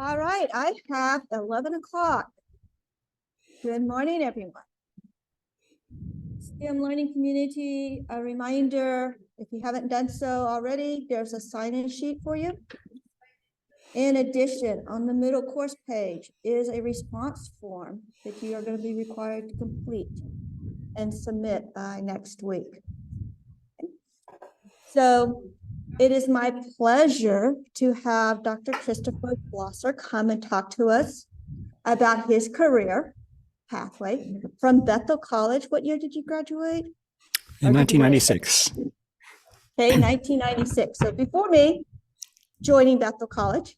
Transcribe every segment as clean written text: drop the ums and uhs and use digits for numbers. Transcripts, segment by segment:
All right, I have 11 o'clock. Good morning, everyone. STEM learning community, a reminder, if you haven't done so already, there's a sign-in sheet for you. In addition, on the middle course page is a response form that you are going to be required to complete and submit by next week. So it is my pleasure to have Dr. Christopher Blosser come and talk to us about his career pathway from Bethel College. What year did you graduate? In 1996. Okay, 1996. So before me joining Bethel College.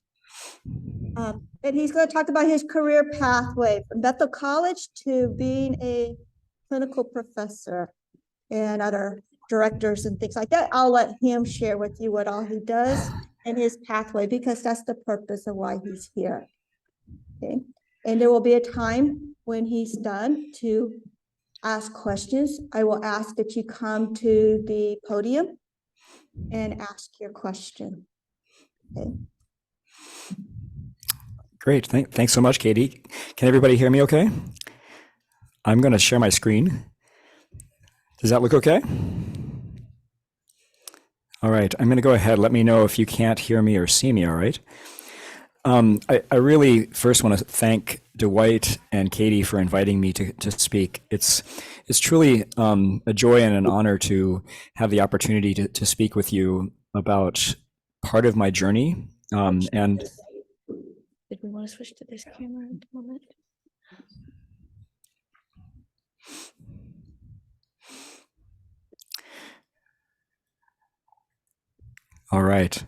And he's going to talk about his career pathway from Bethel College to being a clinical professor and other directors and things like that. I'll let him share with you what all he does and his pathway, because that's the purpose of why he's here. Okay. And there will be a time when he's done to ask questions. I will ask that you come to the podium and ask your question. Okay. Great. Thanks so much, Katie. Can everybody hear me okay? I'm going to share my screen. Does that look okay? All right. I'm going to go ahead. Let me know if you can't hear me or see me, all right? I really first want to thank Dwight and Katie for inviting me to speak. It's truly a joy and an honor to have the opportunity to speak with you about part of my journey. And did we want to switch to this camera at the moment? All right.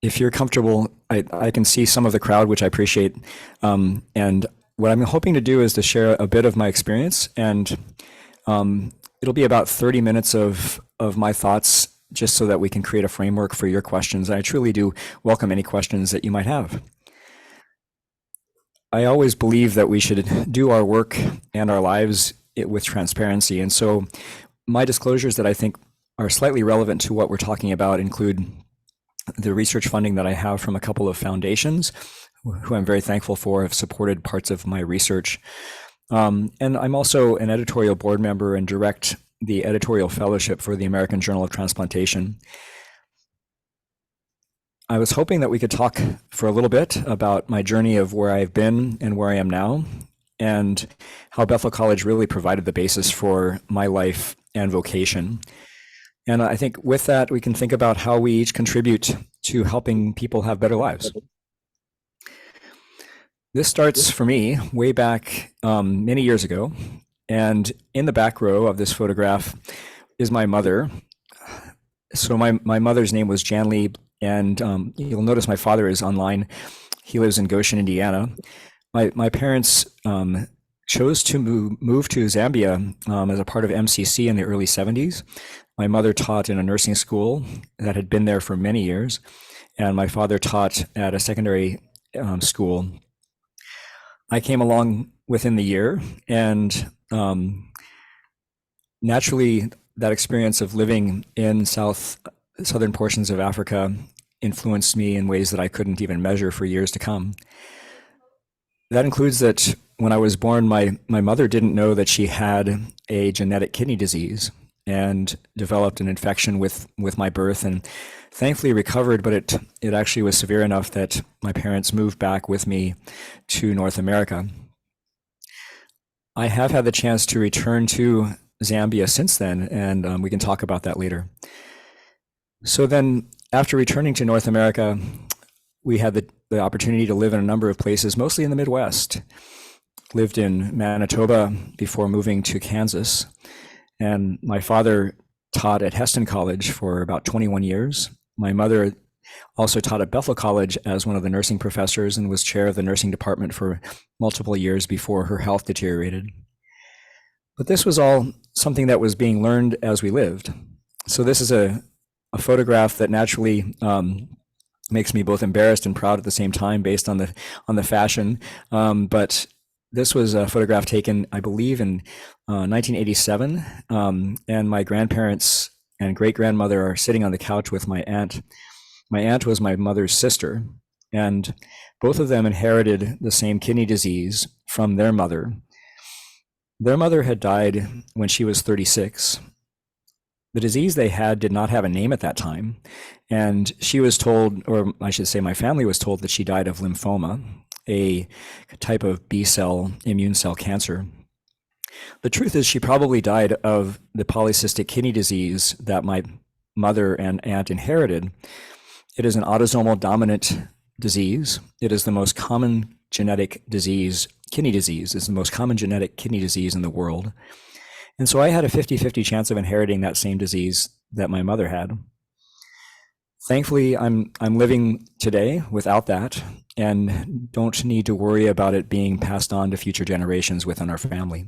If you're comfortable, I can see some of the crowd, which I appreciate. And what I'm hoping to do is to share a bit of my experience, and it'll be about 30 minutes of my thoughts, just so that we can create a framework for your questions. I truly do welcome any questions that you might have. I always believe that we should do our work and our lives with transparency. And so my disclosures that I think are slightly relevant to what we're talking about include the research funding that I have from a couple of foundations, who I'm very thankful for, have supported parts of my research. And I'm also an editorial board member and direct the editorial fellowship for the American Journal of Transplantation. I was hoping that we could talk for a little bit about my journey of where I've been and where I am now, and how Bethel College really provided the basis for my life and vocation. And I think with that, we can think about how we each contribute to helping people have better lives. This starts for me way back many years ago. And in the back row of this photograph is my mother. So my mother's name was Jan Lee, and you'll notice my father is online. He lives in Goshen, Indiana. My parents chose to move to Zambia as a part of MCC in the early 70s. My mother taught in a nursing school that had been there for many years, and my father taught at a secondary school. I came along within the year, and naturally, that experience of living in southern portions of Africa influenced me in ways that I couldn't even measure for years to come. That includes that when I was born, my mother didn't know that she had a genetic kidney disease and developed an infection with my birth, and thankfully recovered, but it actually was severe enough that my parents moved back with me to North America. I have had the chance to return to Zambia since then, and we can talk about that later. So then, after returning to North America, we had the opportunity to live in a number of places, mostly in the Midwest. Lived in Manitoba before moving to Kansas. And my father taught at Heston College for about 21 years. My mother also taught at Bethel College as one of the nursing professors and was chair of the nursing department for multiple years before her health deteriorated. But this was all something that was being learned as we lived. So this is a photograph that naturally makes me both embarrassed and proud at the same time, based on the fashion. But this was a photograph taken, I believe, in 1987, and my grandparents and great-grandmother are sitting on the couch with my aunt. My aunt was my mother's sister, and both of them inherited the same kidney disease from their mother. Their mother had died when she was 36. The disease they had did not have a name at that time, and she was told, or I should say my family was told, that she died of lymphoma, a type of B-cell immune cell cancer. The truth is she probably died of the polycystic kidney disease that my mother and aunt inherited. It is an autosomal dominant disease. It is the most common genetic disease. Kidney disease is the most common genetic kidney disease in the world. And so I had a 50-50 chance of inheriting that same disease that my mother had. Thankfully, I'm living today without that and don't need to worry about it being passed on to future generations within our family.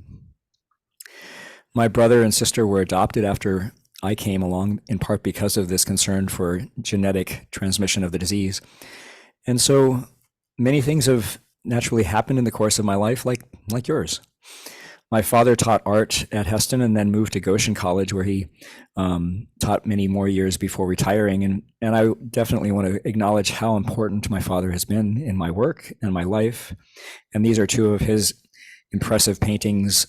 My brother and sister were adopted after I came along, in part because of this concern for genetic transmission of the disease. And so many things have naturally happened in the course of my life, like yours. My father taught art at Heston and then moved to Goshen College, where he taught many more years before retiring. And I definitely want to acknowledge how important my father has been in my work and my life. And these are two of his impressive paintings.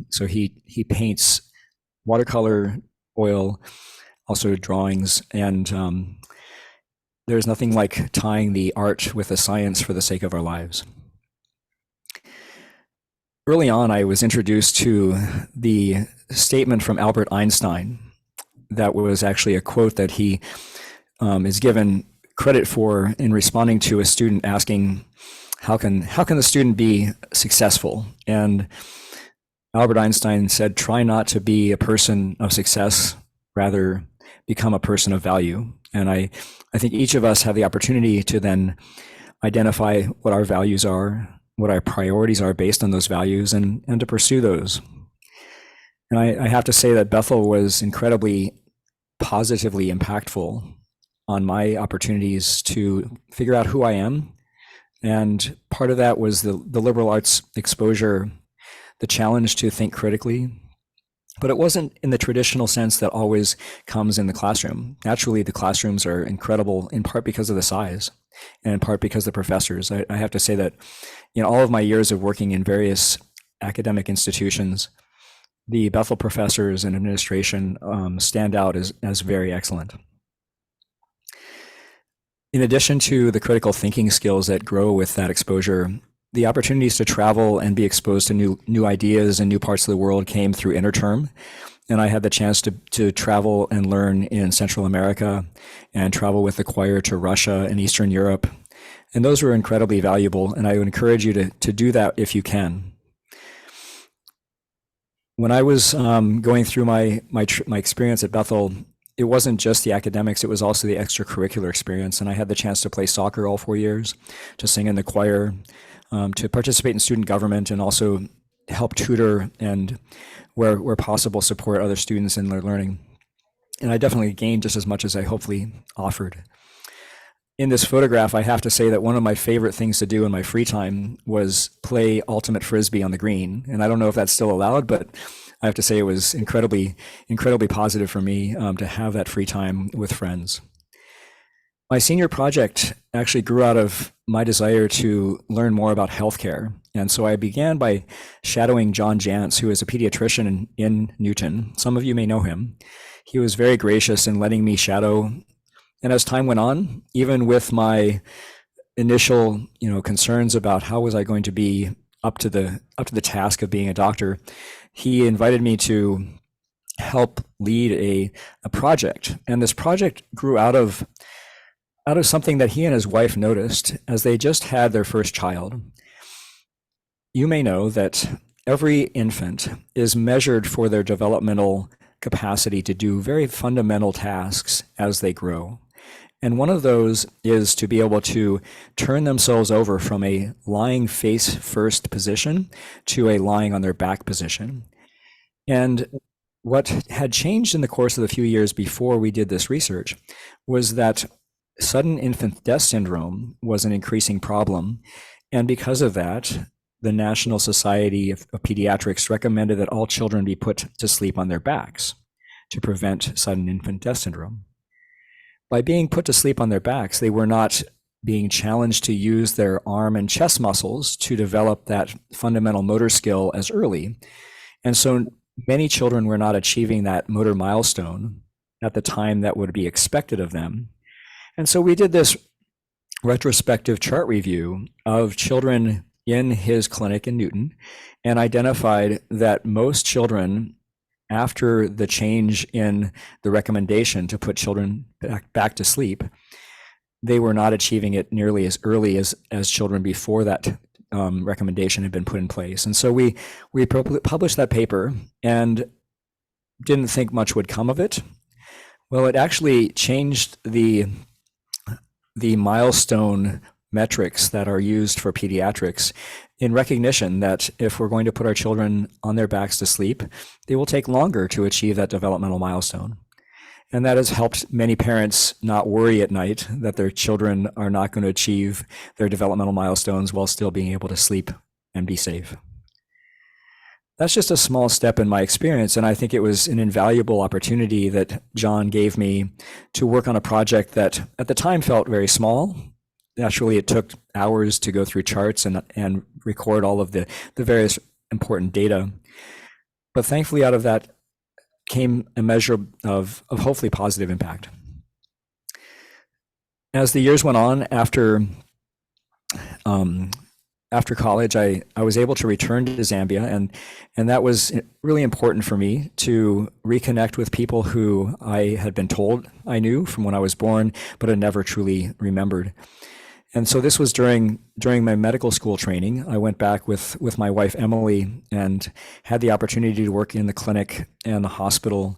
So he paints watercolor, oil, also drawings. And there's nothing like tying the art with the science for the sake of our lives. Early on, I was introduced to the statement from Albert Einstein that was actually a quote that he is given credit for in responding to a student asking, how can the student be successful? And Albert Einstein said, try not to be a person of success, rather become a person of value. And I think each of us have the opportunity to then identify what our values are, what our priorities are based on those values, and to pursue those. And I have to say that Bethel was incredibly positively impactful on my opportunities to figure out who I am. And part of that was the liberal arts exposure, the challenge to think critically. But it wasn't in the traditional sense that always comes in the classroom. Naturally, the classrooms are incredible, in part because of the size, and in part because of the professors. I have to say that all of my years of working in various academic institutions, the Bethel professors and administration stand out as very excellent. In addition to the critical thinking skills that grow with that exposure, the opportunities to travel and be exposed to new ideas and new parts of the world came through interterm. And I had the chance to travel and learn in Central America and travel with the choir to Russia and Eastern Europe. And those were incredibly valuable. And I would encourage you to do that if you can. When I was going through my experience at Bethel, it wasn't just the academics, it was also the extracurricular experience. And I had the chance to play soccer all 4 years, to sing in the choir, to participate in student government, and also help tutor and where possible support other students in their learning. And I definitely gained just as much as I hopefully offered. In this photograph, I have to say that one of my favorite things to do in my free time was play ultimate frisbee on the green. And I don't know if that's still allowed, but I have to say it was incredibly positive for me to have that free time with friends. My senior project actually grew out of my desire to learn more about healthcare. And so I began by shadowing John Jantz, who is a pediatrician in Newton. Some of you may know him. He was very gracious in letting me shadow. And as time went on, even with my initial, concerns about how was I going to be up to the task of being a doctor, he invited me to help lead a project. And this project grew out of something that he and his wife noticed as they just had their first child. You may know that every infant is measured for their developmental capacity to do very fundamental tasks as they grow. And one of those is to be able to turn themselves over from a lying face first position to a lying on their back position. And what had changed in the course of the few years before we did this research was that sudden infant death syndrome was an increasing problem. And because of that, the National Society of Pediatrics recommended that all children be put to sleep on their backs to prevent sudden infant death syndrome. By being put to sleep on their backs, they were not being challenged to use their arm and chest muscles to develop that fundamental motor skill as early. And so many children were not achieving that motor milestone at the time that would be expected of them. And so we did this retrospective chart review of children in his clinic in Newton and identified that most children, after the change in the recommendation to put children back to sleep, they were not achieving it nearly as early as children before that recommendation had been put in place. And so we published that paper and didn't think much would come of it. Well, it actually changed the milestone metrics that are used for pediatrics in recognition that if we're going to put our children on their backs to sleep, they will take longer to achieve that developmental milestone. And that has helped many parents not worry at night that their children are not going to achieve their developmental milestones while still being able to sleep and be safe. That's just a small step in my experience, and I think it was an invaluable opportunity that John gave me to work on a project that at the time felt very small. Naturally, it took hours to go through charts and record all of the various important data. But thankfully, out of that came a measure of hopefully positive impact. As the years went on after college, I was able to return to Zambia, and that was really important for me to reconnect with people who I had been told I knew from when I was born, but had never truly remembered. And so this was during my medical school training. I went back with my wife, Emily, and had the opportunity to work in the clinic and the hospital.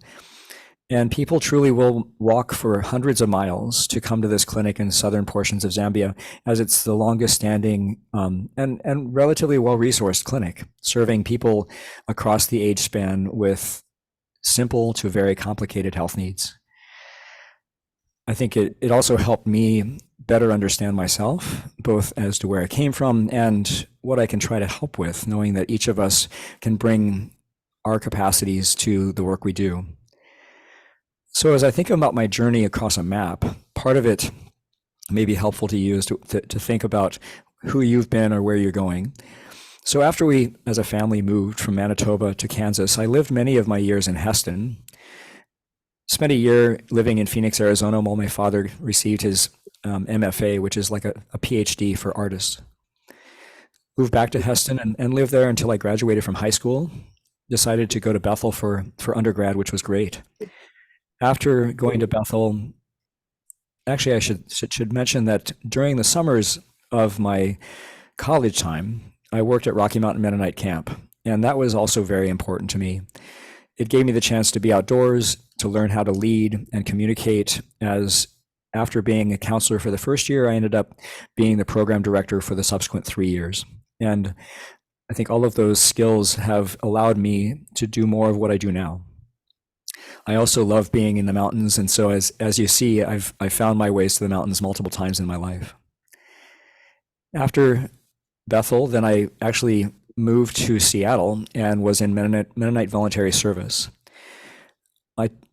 And people truly will walk for hundreds of miles to come to this clinic in southern portions of Zambia, as it's the longest standing and relatively well-resourced clinic, serving people across the age span with simple to very complicated health needs. I think it also helped me better understand myself, both as to where I came from and what I can try to help with, knowing that each of us can bring our capacities to the work we do. So as I think about my journey across a map, part of it may be helpful to you is to think about who you've been or where you're going. So after we, as a family, moved from Manitoba to Kansas, I lived many of my years in Heston. Spent a year living in Phoenix, Arizona, while my father received his MFA, which is like a PhD for artists. Moved back to Heston and lived there until I graduated from high school. Decided to go to Bethel for undergrad, which was great. After going to Bethel, actually I should mention that during the summers of my college time, I worked at Rocky Mountain Mennonite Camp, and that was also very important to me. It gave me the chance to be outdoors, to learn how to lead and communicate, as after being a counselor for the first year, I ended up being the program director for the subsequent 3 years. And I think all of those skills have allowed me to do more of what I do now. I also love being in the mountains, and so as you see, I've found my ways to the mountains multiple times in my life. After Bethel, then I actually moved to Seattle and was in Mennonite voluntary service.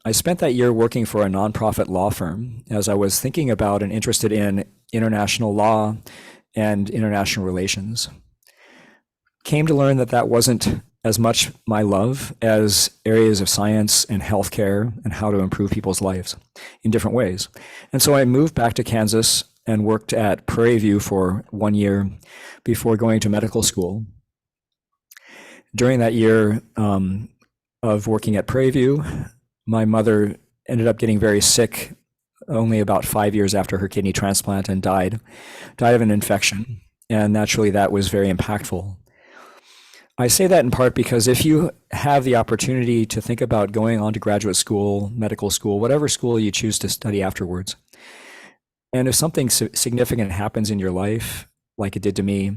I spent that year working for a nonprofit law firm as I was thinking about and interested in international law and international relations. Came to learn that wasn't as much my love as areas of science and healthcare and how to improve people's lives in different ways. And so I moved back to Kansas and worked at Prairie View for 1 year before going to medical school. During that year of working at Prairie View, my mother ended up getting very sick only about 5 years after her kidney transplant and died of an infection. And naturally, that was very impactful. I say that in part because if you have the opportunity to think about going on to graduate school, medical school, whatever school you choose to study afterwards, and if something significant happens in your life, like it did to me,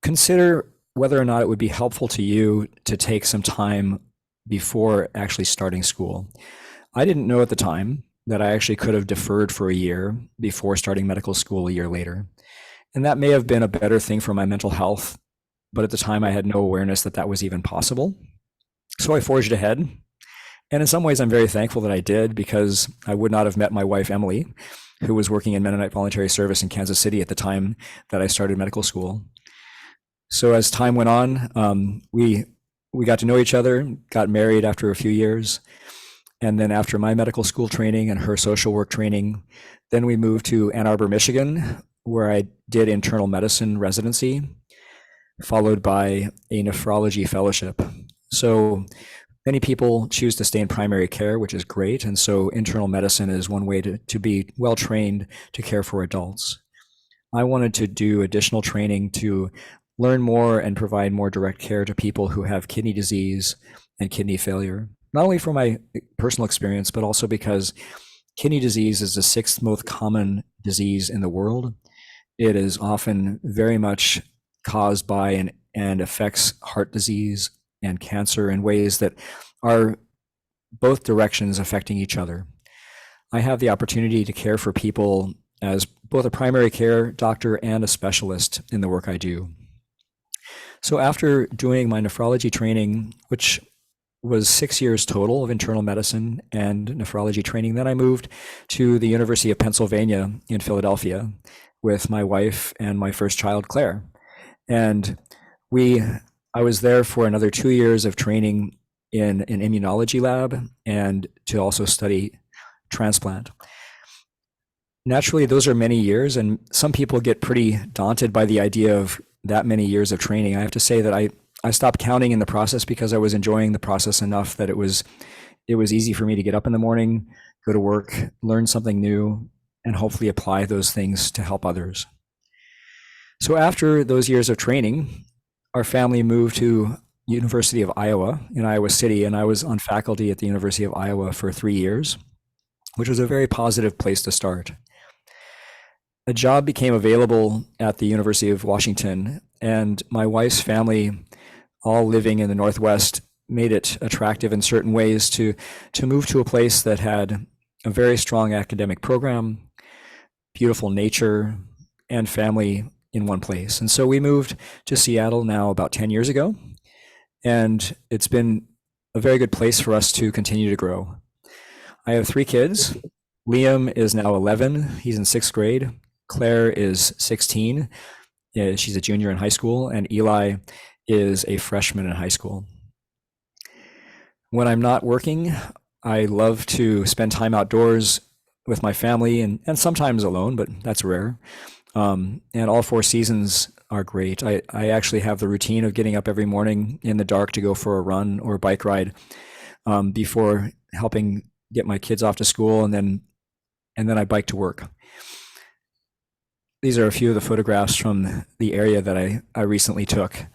consider whether or not it would be helpful to you to take some time before actually starting school. I didn't know at the time that I actually could have deferred for a year before starting medical school a year later. And that may have been a better thing for my mental health, but at the time I had no awareness that was even possible. So I forged ahead And in some ways, I'm very thankful that I did, because I would not have met my wife, Emily, who was working in Mennonite Voluntary Service in Kansas City at the time that I started medical school. So as time went on, we got to know each other, got married after a few years. And then after my medical school training and her social work training, then we moved to Ann Arbor, Michigan, where I did internal medicine residency, followed by a nephrology fellowship. So many people choose to stay in primary care, which is great. And so internal medicine is one way to be well trained to care for adults. I wanted to do additional training to learn more and provide more direct care to people who have kidney disease and kidney failure, not only from my personal experience, but also because kidney disease is the sixth most common disease in the world. It is often very much caused by and affects heart disease and cancer in ways that are both directions affecting each other. I have the opportunity to care for people as both a primary care doctor and a specialist in the work I do. So after doing my nephrology training, which was 6 years total of internal medicine and nephrology training, then I moved to the University of Pennsylvania in Philadelphia with my wife and my first child, Claire. And I was there for another 2 years of training in an immunology lab and to also study transplant. Naturally, those are many years, and some people get pretty daunted by the idea of that many years of training. I have to say that I stopped counting in the process because I was enjoying the process enough that it was easy for me to get up in the morning, go to work, learn something new, and hopefully apply those things to help others. So after those years of training, our family moved to University of Iowa in Iowa City, and I was on faculty at the University of Iowa for 3 years, which was a very positive place to start. A job became available at the University of Washington, and my wife's family, all living in the Northwest, made it attractive in certain ways to move to a place that had a very strong academic program, beautiful nature, and family in one place. And so we moved to Seattle now about 10 years ago, and it's been a very good place for us to continue to grow. I have 3 kids. Liam is now 11. He's in 6th grade. Claire is 16. She's a junior in high school, and Eli is a freshman in high school. When I'm not working, I love to spend time outdoors with my family and sometimes alone, but that's rare. And all 4 seasons are great. I actually have the routine of getting up every morning in the dark to go for a run or a bike ride before helping get my kids off to school, and then I bike to work. These are a few of the photographs from the area that I recently took.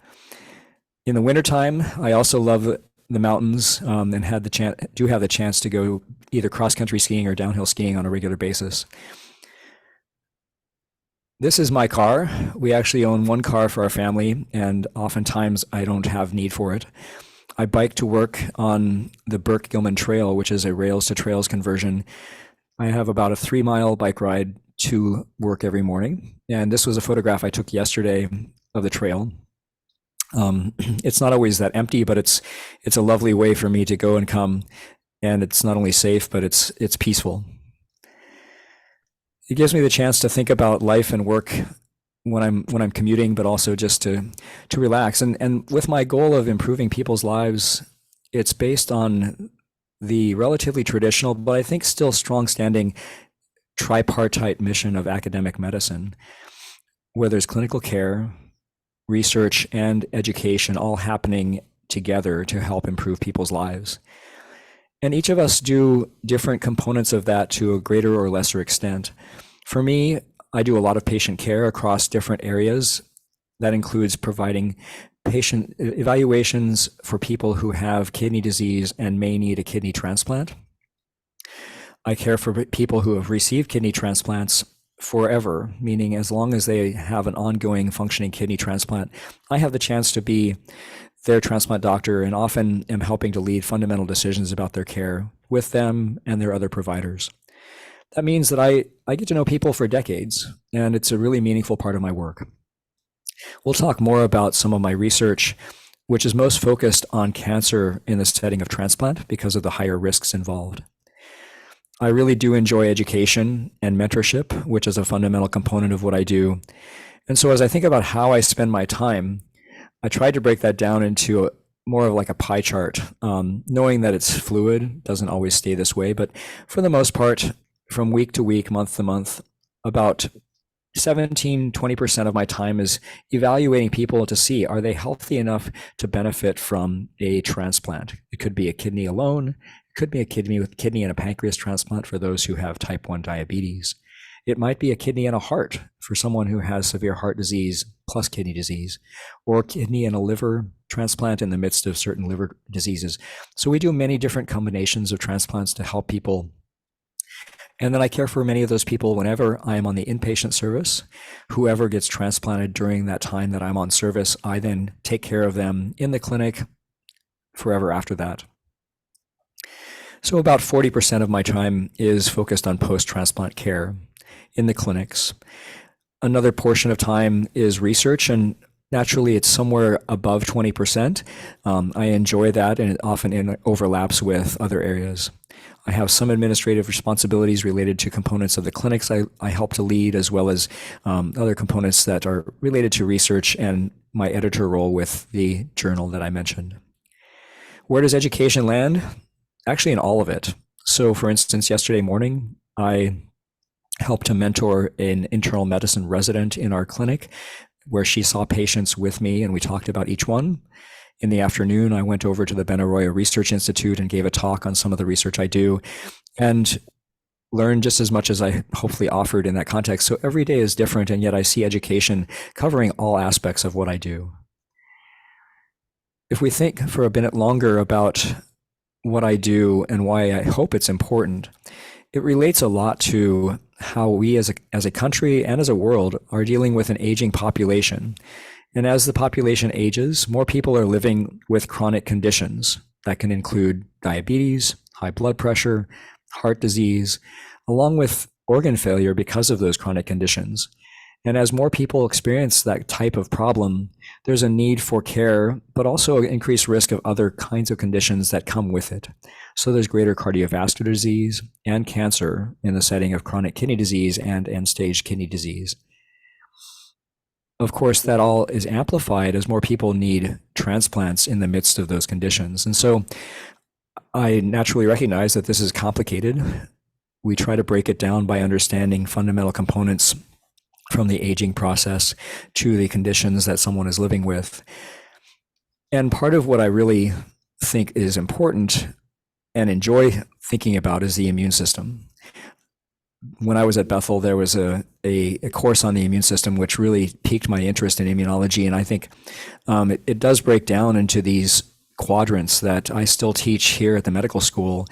In the wintertime, I also love the mountains and have the chance to go either cross-country skiing or downhill skiing on a regular basis. This is my car. We actually own 1 car for our family, and oftentimes I don't have need for it. I bike to work on the Burke-Gilman Trail, which is a rails to trails conversion. I have about a 3-mile bike ride to work every morning. And this was a photograph I took yesterday of the trail. It's not always that empty, but it's a lovely way for me to go and come. And it's not only safe, but it's peaceful. It gives me the chance to think about life and work when I'm commuting, but also just to relax. And with my goal of improving people's lives, it's based on the relatively traditional, but I think still strong standing tripartite mission of academic medicine, where there's clinical care, research, and education all happening together to help improve people's lives. And each of us do different components of that to a greater or lesser extent. For me, I do a lot of patient care across different areas. That includes providing patient evaluations for people who have kidney disease and may need a kidney transplant. I care for people who have received kidney transplants forever, meaning as long as they have an ongoing functioning kidney transplant, I have the chance to be their transplant doctor and often am helping to lead fundamental decisions about their care with them and their other providers. That means that I get to know people for decades, and it's a really meaningful part of my work. We'll talk more about some of my research, which is most focused on cancer in the setting of transplant because of the higher risks involved. I really do enjoy education and mentorship, which is a fundamental component of what I do. And so as I think about how I spend my time, I tried to break that down into more of like a pie chart, knowing that it's fluid, doesn't always stay this way, but for the most part, from week to week, month to month, about 17-20% of my time is evaluating people to see, are they healthy enough to benefit from a transplant? It could be a kidney alone. It could be a kidney and a pancreas transplant for those who have type 1 diabetes. It might be a kidney and a heart for someone who has severe heart disease plus kidney disease, or kidney and a liver transplant in the midst of certain liver diseases. So we do many different combinations of transplants to help people. And then I care for many of those people whenever I am on the inpatient service. Whoever gets transplanted during that time that I'm on service, I then take care of them in the clinic forever after that. So about 40% of my time is focused on post-transplant care in the clinics. Another portion of time is research, and naturally it's somewhere above 20%. I enjoy that, and it often overlaps with other areas. I have some administrative responsibilities related to components of the clinics I help to lead, as well as other components that are related to research and my editor role with the journal that I mentioned. Where does education land? Actually, in all of it. So for instance, yesterday morning, I helped to mentor an internal medicine resident in our clinic where she saw patients with me and we talked about each one. In the afternoon, I went over to the Benaroya Research Institute and gave a talk on some of the research I do and learned just as much as I hopefully offered in that context. So every day is different, and yet I see education covering all aspects of what I do. If we think for a minute longer about what I do and why I hope it's important, it relates a lot to how we as a country and as a world are dealing with an aging population. And as the population ages, more people are living with chronic conditions that can include diabetes, high blood pressure, heart disease, along with organ failure because of those chronic conditions. And as more people experience that type of problem, there's a need for care, but also an increased risk of other kinds of conditions that come with it. So there's greater cardiovascular disease and cancer in the setting of chronic kidney disease and end-stage kidney disease. Of course, that all is amplified as more people need transplants in the midst of those conditions. And so I naturally recognize that this is complicated. We try to break it down by understanding fundamental components from the aging process to the conditions that someone is living with. And part of what I really think is important and enjoy thinking about is the immune system. When I was at Bethel, there was a course on the immune system, which really piqued my interest in immunology. And I think it does break down into these quadrants that I still teach here at the medical school,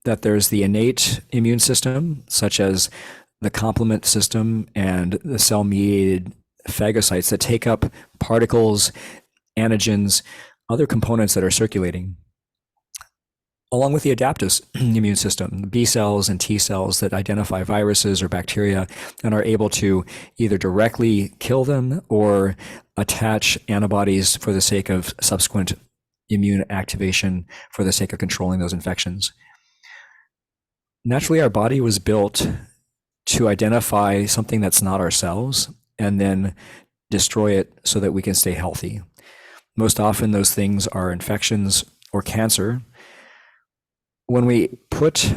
that there's the innate immune system, such as the complement system and the cell-mediated phagocytes that take up particles, antigens, other components that are circulating, along with the adaptive immune system, B cells and T cells that identify viruses or bacteria and are able to either directly kill them or attach antibodies for the sake of subsequent immune activation for the sake of controlling those infections. Naturally, our body was built to identify something that's not ourselves and then destroy it so that we can stay healthy. Most often those things are infections or cancer. When we put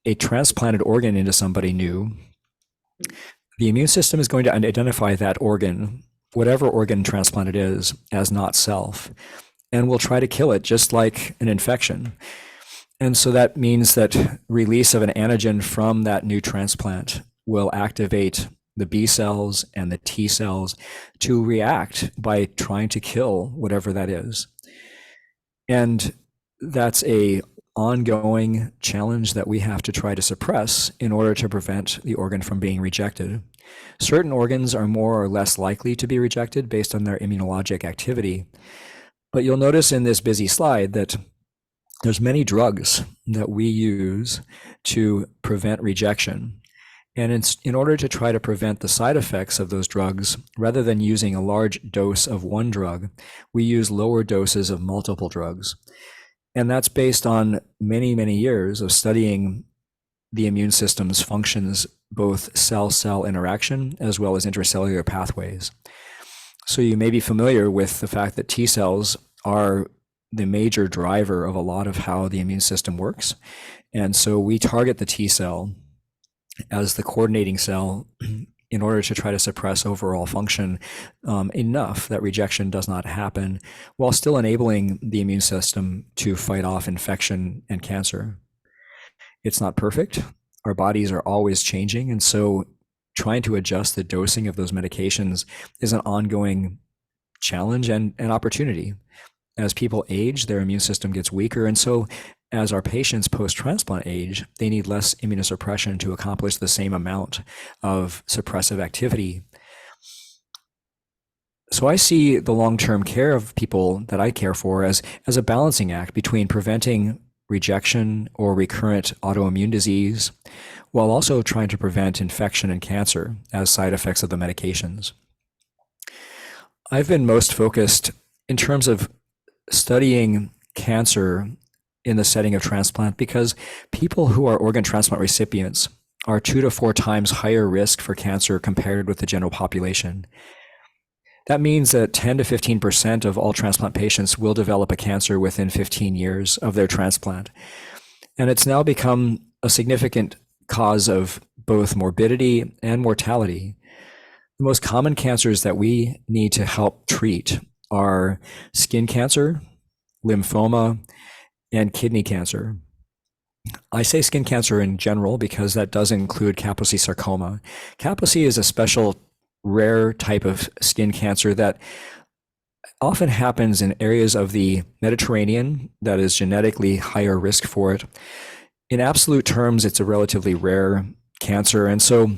a transplanted organ into somebody new, the immune system is going to identify that organ, whatever organ transplant it is, as not self, and will try to kill it just like an infection. And so that means that release of an antigen from that new transplant will activate the B cells and the T cells to react by trying to kill whatever that is. And that's a ongoing challenge that we have to try to suppress in order to prevent the organ from being rejected. Certain organs are more or less likely to be rejected based on their immunologic activity. But you'll notice in this busy slide that there's many drugs that we use to prevent rejection. And in order to try to prevent the side effects of those drugs, rather than using a large dose of one drug, we use lower doses of multiple drugs. And that's based on many, many years of studying the immune system's functions, both cell-cell interaction as well as intracellular pathways. So you may be familiar with the fact that T cells are the major driver of a lot of how the immune system works. And so we target the T cell as the coordinating cell in order to try to suppress overall function enough that rejection does not happen, while still enabling the immune system to fight off infection and cancer. It's not perfect. Our bodies are always changing. And so trying to adjust the dosing of those medications is an ongoing challenge and an opportunity. As people age, their immune system gets weaker. And so as our patients post-transplant age, they need less immunosuppression to accomplish the same amount of suppressive activity. So I see the long-term care of people that I care for as a balancing act between preventing rejection or recurrent autoimmune disease, while also trying to prevent infection and cancer as side effects of the medications. I've been most focused in terms of studying cancer in the setting of transplant because people who are organ transplant recipients are 2 to 4 times higher risk for cancer compared with the general population. That means that 10 to 15% of all transplant patients will develop a cancer within 15 years of their transplant. And it's now become a significant cause of both morbidity and mortality. The most common cancers that we need to help treat are skin cancer, lymphoma, and kidney cancer. I say skin cancer in general because that does include Kaposi sarcoma. Kaposi is a special rare type of skin cancer that often happens in areas of the Mediterranean that is genetically higher risk for it. In absolute terms, it's a relatively rare cancer. And so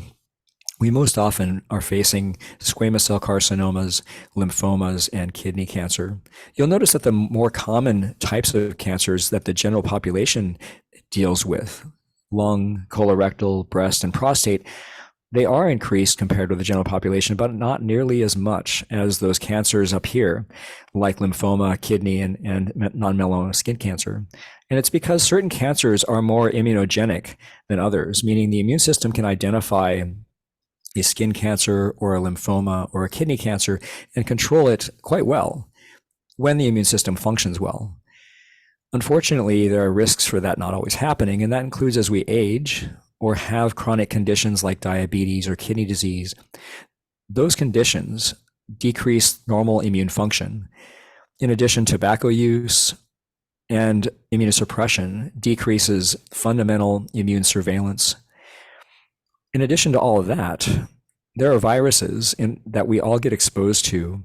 we most often are facing squamous cell carcinomas, lymphomas, and kidney cancer. You'll notice that the more common types of cancers that the general population deals with, lung, colorectal, breast, and prostate, they are increased compared with the general population, but not nearly as much as those cancers up here, like lymphoma, kidney, and non-melanoma skin cancer. And it's because certain cancers are more immunogenic than others, meaning the immune system can identify a skin cancer or a lymphoma or a kidney cancer and control it quite well when the immune system functions well. Unfortunately, there are risks for that not always happening, and that includes as we age or have chronic conditions like diabetes or kidney disease. Those conditions decrease normal immune function. In addition, tobacco use and immunosuppression decreases fundamental immune surveillance. In addition to all of that, there are viruses that we all get exposed to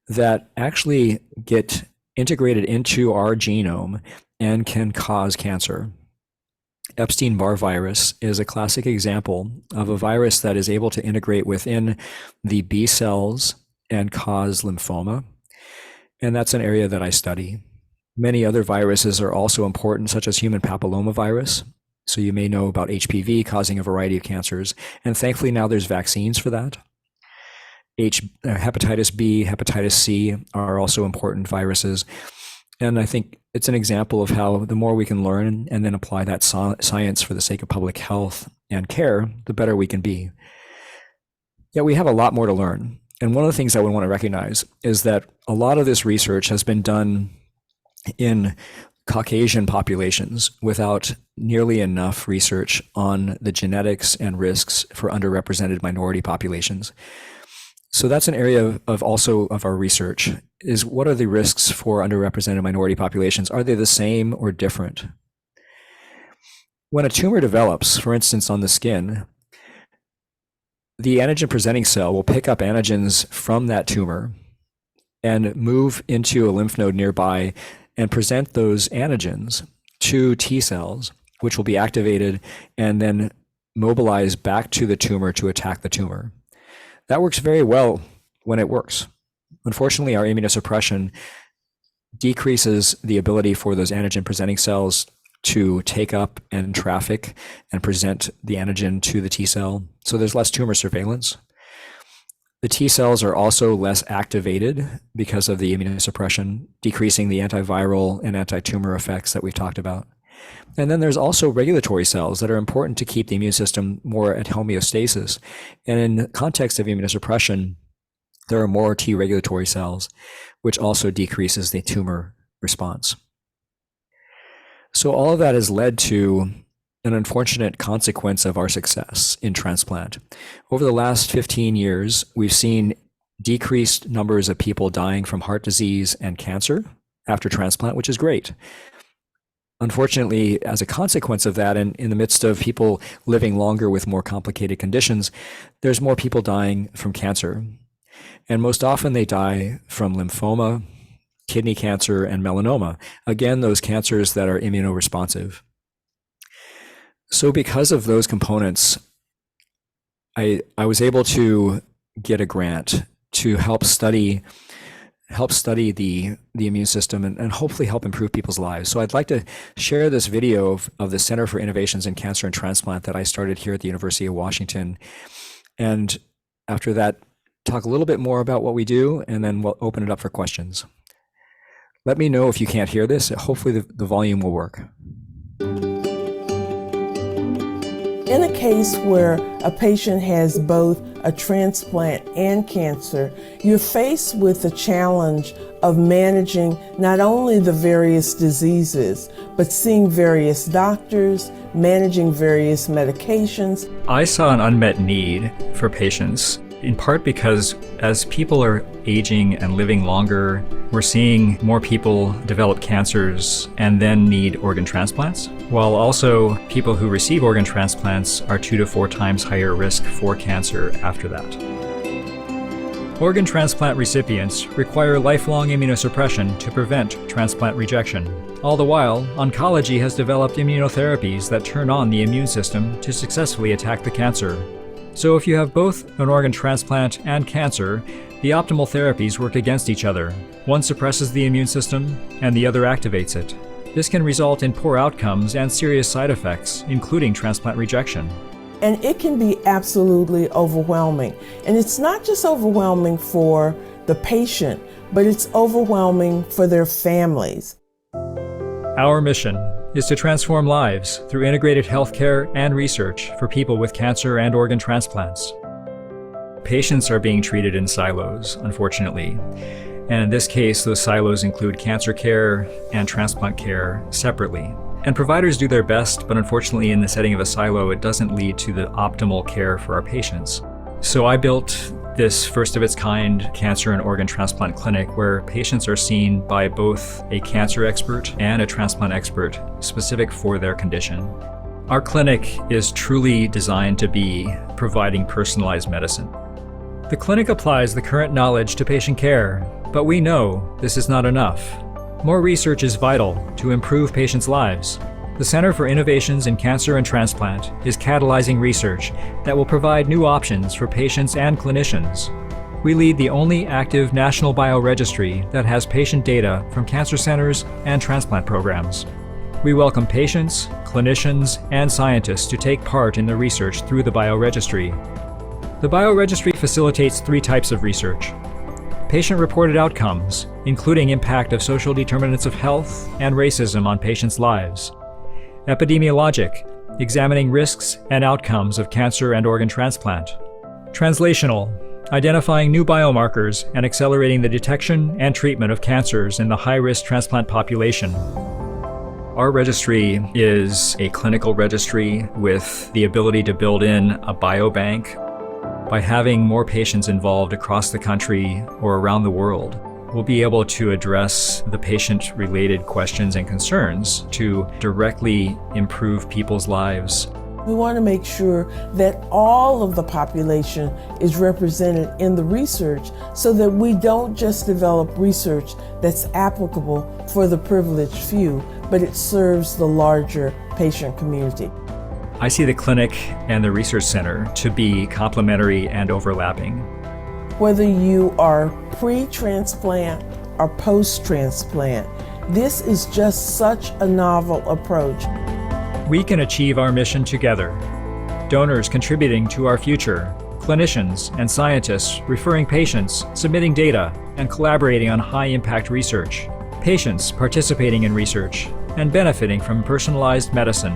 that actually get integrated into our genome and can cause cancer. Epstein-Barr virus is a classic example of a virus that is able to integrate within the B cells and cause lymphoma. And that's an area that I study. Many other viruses are also important, such as human papillomavirus. So you may know about HPV causing a variety of cancers. And thankfully now there's vaccines for that. Hepatitis B, hepatitis C are also important viruses. And I think it's an example of how the more we can learn and then apply that science for the sake of public health and care, the better we can be. Yet we have a lot more to learn. And one of the things I would want to recognize is that a lot of this research has been done in Caucasian populations without nearly enough research on the genetics and risks for underrepresented minority populations. So that's an area of our research, is what are the risks for underrepresented minority populations? Are they the same or different? When a tumor develops, for instance, on the skin, the antigen presenting cell will pick up antigens from that tumor and move into a lymph node nearby and present those antigens to T cells, which will be activated and then mobilize back to the tumor to attack the tumor. That works very well when it works. Unfortunately, our immunosuppression decreases the ability for those antigen presenting cells to take up and traffic and present the antigen to the T cell. So there's less tumor surveillance. The T cells are also less activated because of the immunosuppression, decreasing the antiviral and anti-tumor effects that we've talked about. And then there's also regulatory cells that are important to keep the immune system more at homeostasis. And in the context of immunosuppression, there are more T regulatory cells, which also decreases the tumor response. So all of that has led to an unfortunate consequence of our success in transplant. Over the last 15 years, we've seen decreased numbers of people dying from heart disease and cancer after transplant, which is great. Unfortunately, as a consequence of that, and in the midst of people living longer with more complicated conditions, there's more people dying from cancer. And most often they die from lymphoma, kidney cancer, and melanoma. Again, those cancers that are immunoresponsive. So because of those components, I was able to get a grant to help study the immune system and hopefully help improve people's lives. So I'd like to share this video of the Center for Innovations in Cancer and Transplant that I started here at the University of Washington. And after that, talk a little bit more about what we do, and then we'll open it up for questions. Let me know if you can't hear this. Hopefully the volume will work. In a case where a patient has both a transplant and cancer, you're faced with the challenge of managing not only the various diseases, but seeing various doctors, managing various medications. I saw an unmet need for patients, in part because as people are aging and living longer, we're seeing more people develop cancers and then need organ transplants, while also people who receive organ transplants are 2 to 4 times higher risk for cancer after that. Organ transplant recipients require lifelong immunosuppression to prevent transplant rejection. All the while, oncology has developed immunotherapies that turn on the immune system to successfully attack the cancer. So if you have both an organ transplant and cancer, the optimal therapies work against each other. One suppresses the immune system, and the other activates it. This can result in poor outcomes and serious side effects, including transplant rejection. And it can be absolutely overwhelming. And it's not just overwhelming for the patient, but it's overwhelming for their families. Our mission is to transform lives through integrated healthcare and research for people with cancer and organ transplants. Patients are being treated in silos, unfortunately. And in this case, those silos include cancer care and transplant care separately. And providers do their best, but unfortunately in the setting of a silo, it doesn't lead to the optimal care for our patients. So I built this first of its kind cancer and organ transplant clinic where patients are seen by both a cancer expert and a transplant expert specific for their condition. Our clinic is truly designed to be providing personalized medicine. The clinic applies the current knowledge to patient care, but we know this is not enough. More research is vital to improve patients' lives. The Center for Innovations in Cancer and Transplant is catalyzing research that will provide new options for patients and clinicians. We lead the only active national bioregistry that has patient data from cancer centers and transplant programs. We welcome patients, clinicians, and scientists to take part in the research through the bioregistry. The bioregistry facilitates 3 types of research: patient-reported outcomes, including impact of social determinants of health and racism on patients' lives; epidemiologic, examining risks and outcomes of cancer and organ transplant; translational, identifying new biomarkers and accelerating the detection and treatment of cancers in the high-risk transplant population. Our registry is a clinical registry with the ability to build in a biobank. By having more patients involved across the country or around the world, we'll be able to address the patient-related questions and concerns to directly improve people's lives. We want to make sure that all of the population is represented in the research so that we don't just develop research that's applicable for the privileged few, but it serves the larger patient community. I see the clinic and the research center to be complementary and overlapping. Whether you are pre-transplant or post-transplant, this is just such a novel approach. We can achieve our mission together. Donors contributing to our future, clinicians and scientists referring patients, submitting data, and collaborating on high-impact research, patients participating in research, and benefiting from personalized medicine.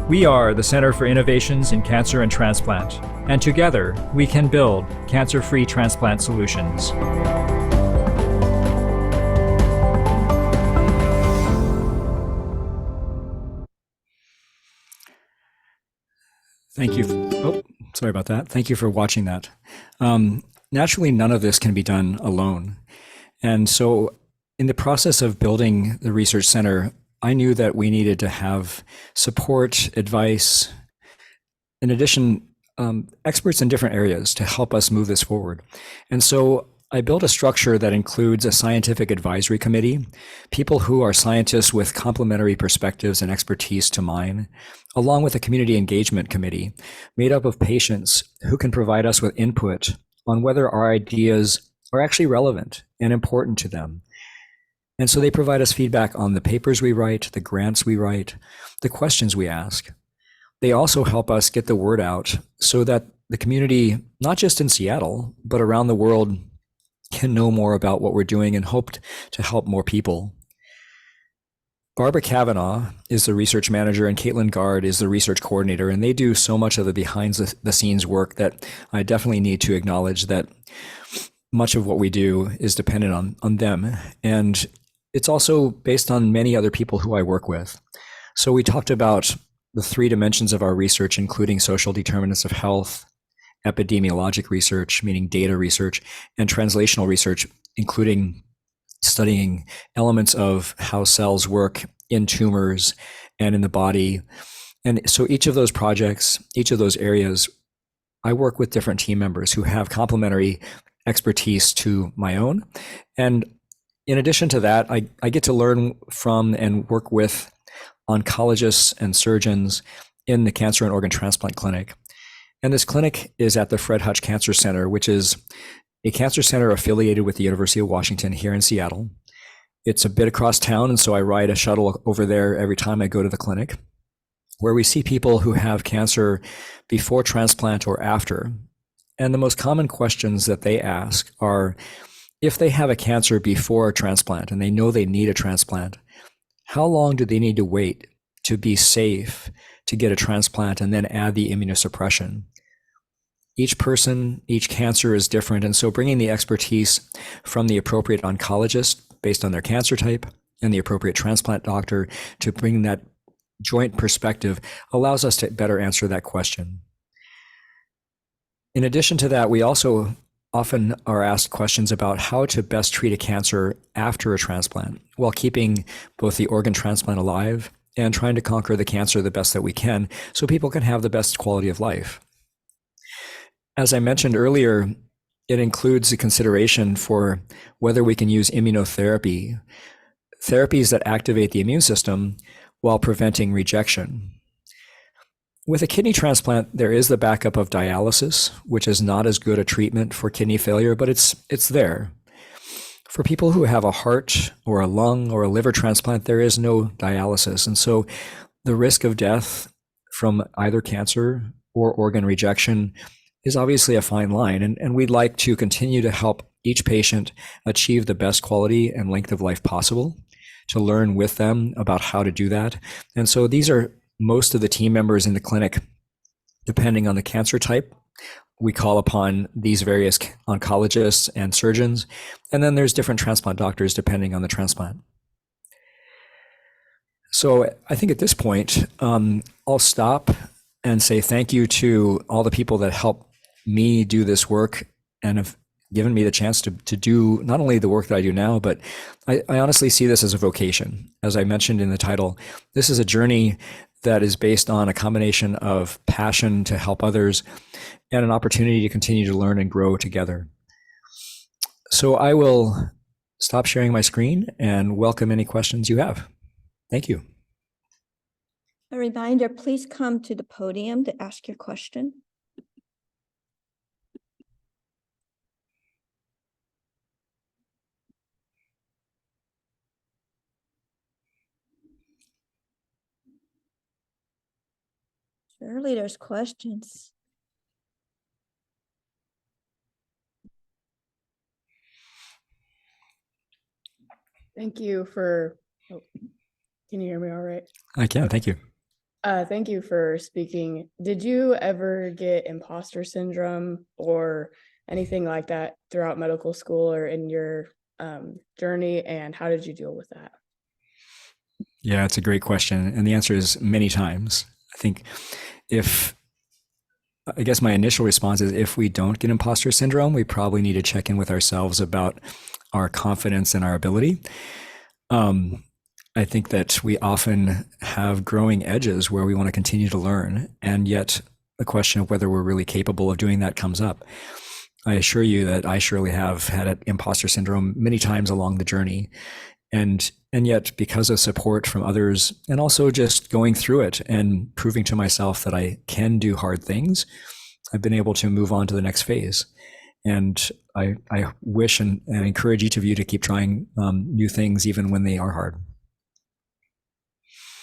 We are the Center for Innovations in Cancer and Transplant, and together we can build cancer-free transplant solutions. Thank you. Sorry about that. Thank you for watching that. Naturally, none of this can be done alone. And so in the process of building the research center, I knew that we needed to have support, advice, in addition, experts in different areas to help us move this forward. And so I built a structure that includes a scientific advisory committee, people who are scientists with complementary perspectives and expertise to mine, along with a community engagement committee made up of patients who can provide us with input on whether our ideas are actually relevant and important to them. And so they provide us feedback on the papers we write, the grants we write, the questions we ask. They also help us get the word out so that the community, not just in Seattle, but around the world, can know more about what we're doing and hope to help more people. Barbara Kavanaugh is the research manager and Caitlin Gard is the research coordinator, and they do so much of the behind the scenes work that I definitely need to acknowledge that much of what we do is dependent on them. And it's also based on many other people who I work with. So we talked about the three dimensions of our research, including social determinants of health, epidemiologic research, meaning data research, and translational research, including studying elements of how cells work in tumors and in the body. And so each of those projects, each of those areas, I work with different team members who have complementary expertise to my own. And in addition to that, I get to learn from and work with oncologists and surgeons in the cancer and organ transplant clinic. And this clinic is at the Fred Hutch Cancer Center, which is a cancer center affiliated with the University of Washington here in Seattle. It's a bit across town, and so I ride a shuttle over there every time I go to the clinic, where we see people who have cancer before transplant or after. And the most common questions that they ask are, if they have a cancer before a transplant and they know they need a transplant, how long do they need to wait to be safe to get a transplant and then add the immunosuppression? Each person, each cancer is different, and so bringing the expertise from the appropriate oncologist based on their cancer type and the appropriate transplant doctor to bring that joint perspective allows us to better answer that question. In addition to that, we also often are asked questions about how to best treat a cancer after a transplant while keeping both the organ transplant alive and trying to conquer the cancer the best that we can so people can have the best quality of life. As I mentioned earlier, it includes a consideration for whether we can use immunotherapy, therapies that activate the immune system while preventing rejection. With a kidney transplant, there is the backup of dialysis, which is not as good a treatment for kidney failure, but it's there. For people who have a heart or a lung or a liver transplant, there is no dialysis. And so the risk of death from either cancer or organ rejection is obviously a fine line. And we'd like to continue to help each patient achieve the best quality and length of life possible, to learn with them about how to do that. And so these are most of the team members in the clinic, depending on the cancer type. We call upon these various oncologists and surgeons, and then there's different transplant doctors depending on the transplant. So I think at this point, I'll stop and say thank you to all the people that help me do this work and have given me the chance to do not only the work that I do now, but I honestly see this as a vocation. As I mentioned in the title, this is a journey that is based on a combination of passion to help others and an opportunity to continue to learn and grow together. So I will stop sharing my screen and welcome any questions you have. Thank you. A reminder, please come to the podium to ask your question. Surely there's questions. Thank you for, can you hear me all right? I can, thank you. Thank you for speaking. Did you ever get imposter syndrome or anything like that throughout medical school or in your journey, and how did you deal with that? Yeah, it's a great question. And the answer is many times. I guess my initial response is if we don't get imposter syndrome, we probably need to check in with ourselves about our confidence and our ability. I think that we often have growing edges where we want to continue to learn, and yet the question of whether we're really capable of doing that comes up. I assure you that I surely have had imposter syndrome many times along the journey. And yet, because of support from others and also just going through it and proving to myself that I can do hard things, I've been able to move on to the next phase. And I wish and encourage each of you to keep trying new things even when they are hard.